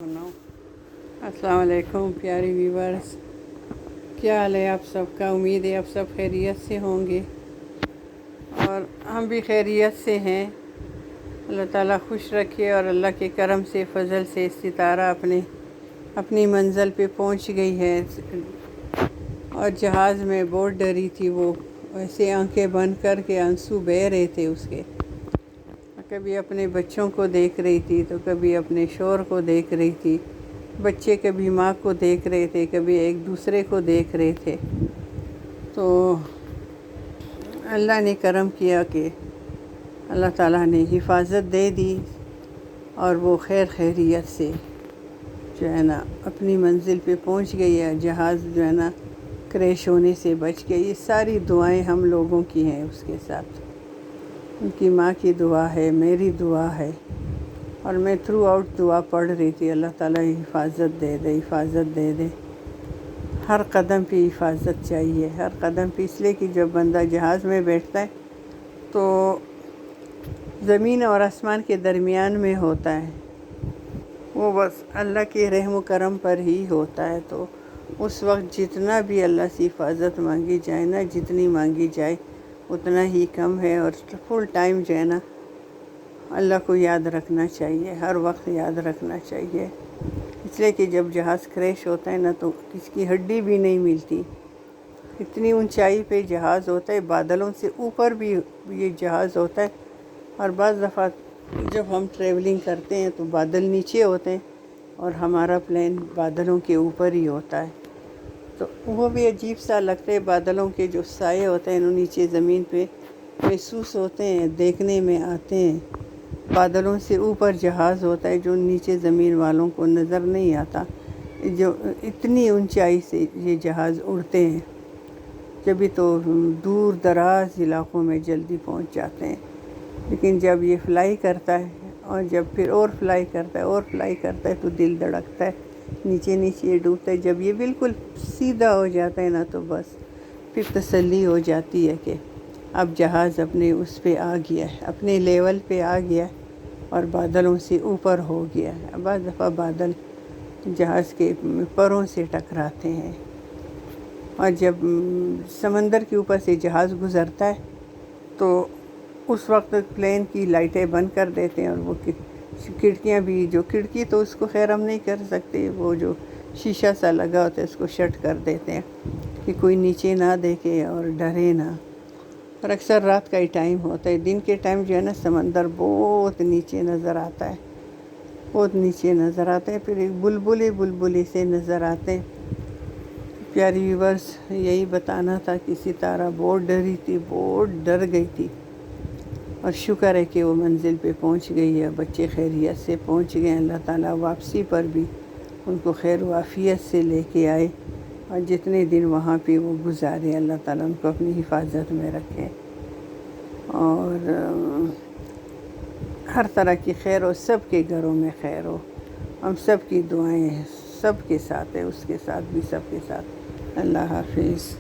अस्सलाम वालेकुम प्यारी व्यूवर्स, क्या हाल है आप सबका। उम्मीद है आप सब खैरियत से होंगे और हम भी खैरियत से हैं। अल्लाह ताला खुश रखे और अल्लाह के करम से फ़ज़ल से सितारा अपनी मंज़िल पे पहुंच गई है। और जहाज़ में बहुत डरी थी वो, ऐसे आंखें बंद करके आंसू बह रहे थे उसके। कभी अपने बच्चों को देख रही थी तो कभी अपने शौहर को देख रही थी। बच्चे कभी माँ को देख रहे थे, कभी एक दूसरे को देख रहे थे। तो अल्लाह ने करम किया कि अल्लाह ताला ने हिफाजत दे दी और वो खैर खैरियत से जो है ना अपनी मंजिल पे पहुंच गई है। जहाज़ जो है ना क्रैश होने से बच गई। ये सारी दुआएं हम लोगों की हैं उसके साथ। उनकी माँ की दुआ है, मेरी दुआ है और मैं थ्रू आउट दुआ पढ़ रही थी। अल्लाह ताला हिफाजत दे दे, हिफाजत दे दे। हर कदम पे हिफाजत चाहिए, हर कदम पे। इसलिए कि जब बंदा जहाज़ में बैठता है तो ज़मीन और आसमान के दरमियान में होता है। वो बस अल्लाह के रहम करम पर ही होता है। तो उस वक्त जितना भी अल्लाह से हिफाजत मांगी जाए ना, जितनी मांगी जाए उतना ही कम है। और फुल टाइम जो है ना अल्लाह को याद रखना चाहिए, हर वक्त याद रखना चाहिए। इसलिए कि जब जहाज़ क्रैश होता है ना तो किसकी हड्डी भी नहीं मिलती। इतनी ऊंचाई पे जहाज़ होता है, बादलों से ऊपर भी ये जहाज़ होता है। और बाज़ दफ़ा जब हम ट्रैवलिंग करते हैं तो बादल नीचे होते हैं और हमारा प्लेन बादलों के ऊपर ही होता है। तो वो भी अजीब सा लगता है। बादलों के जो साए होते हैं नीचे ज़मीन पे महसूस होते हैं, देखने में आते हैं। बादलों से ऊपर जहाज़ होता है जो नीचे ज़मीन वालों को नज़र नहीं आता। जो इतनी ऊंचाई से ये जहाज़ उड़ते हैं, जभी तो दूर दराज इलाक़ों में जल्दी पहुंच जाते हैं। लेकिन जब ये फ्लाई करता है और जब फिर और फ्लाई करता है और फ्लाई करता है तो दिल धड़कता है, नीचे नीचे डूबता है। जब ये बिल्कुल सीधा हो जाता है ना तो बस फिर तसल्ली हो जाती है कि अब जहाज़ अपने उस पे आ गया है, अपने लेवल पे आ गया है और बादलों से ऊपर हो गया है। बाज़ दफ़ा बादल जहाज़ के परों से टकराते हैं और जब समंदर के ऊपर से जहाज़ गुज़रता है तो उस वक्त प्लेन की लाइटें बंद कर देते हैं। और वो खिड़कियाँ भी, जो खिड़की तो उसको खैर हम नहीं कर सकते, वो जो शीशा सा लगा होता है उसको शट कर देते हैं कि कोई नीचे ना देखे और डरे ना। और अक्सर रात का ही टाइम होता है। दिन के टाइम जो है ना समंदर बहुत नीचे नज़र आता है, बहुत नीचे नज़र आता है। फिर एक बुलबुले से नज़र आते हैं। प्यारी व्यूवर्स, यही बताना था कि सितारा बहुत डरी थी, बहुत डर गई थी। और शुक्र है कि वो मंजिल पे पहुंच गई है, बच्चे खैरियत से पहुंच गए। अल्लाह ताला वापसी पर भी उनको खैर वाफियत से लेके आए और जितने दिन वहाँ पे वो गुजारे अल्लाह ताला उनको अपनी हिफाजत में रखे और हर तरह की खैर हो, सब के घरों में खैर हो। हम सब की दुआएं सब के साथ है, उसके साथ भी सबके साथ। अल्लाह हाफिज़।